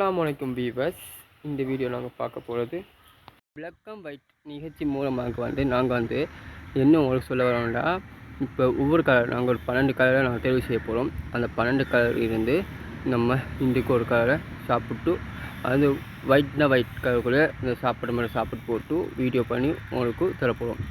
அஸ்ஸலாமு அலைக்கும் வீவர்ஸ். இந்த வீடியோ நாங்கள் பார்க்க போகிறது பிளாக் அண்ட் ஒயிட் நிகழ்ச்சி மூலமாக நாங்கள் என்ன உங்களுக்கு சொல்ல வரோம்னா, இப்போ ஒவ்வொரு கலர் நாங்கள் ஒரு 12 கலரை நாங்கள் தேர்வு செய்ய போகிறோம். அந்த 12 கலர் இருந்து நம்ம இன்றைக்கு ஒரு கலரை சாப்பிட்டு அது ஒயிட் கலருக்குள்ளே இந்த சாப்பிட்ற மாதிரி சாப்பிட்டு போட்டு வீடியோ பண்ணி உங்களுக்கு தரப்போகிறோம்.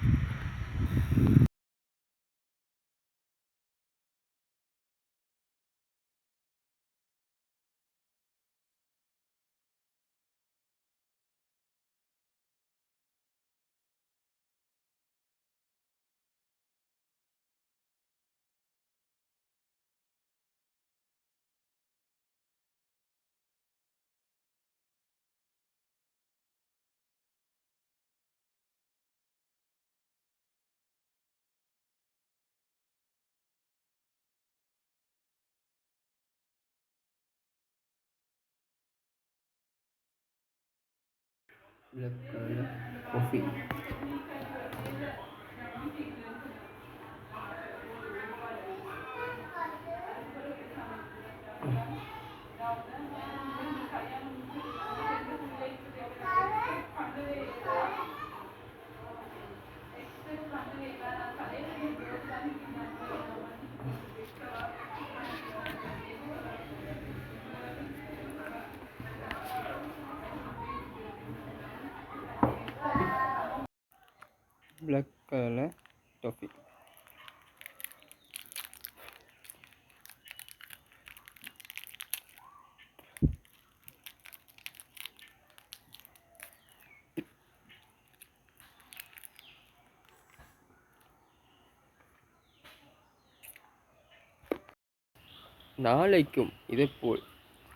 Black color coffee. Black color toffee. நாளைக்கும் இதேபோல்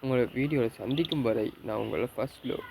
உங்களை வீடியோவில் சந்திக்கும் வரை நான் உங்களை ஃபர்ஸ்ட் லவ்.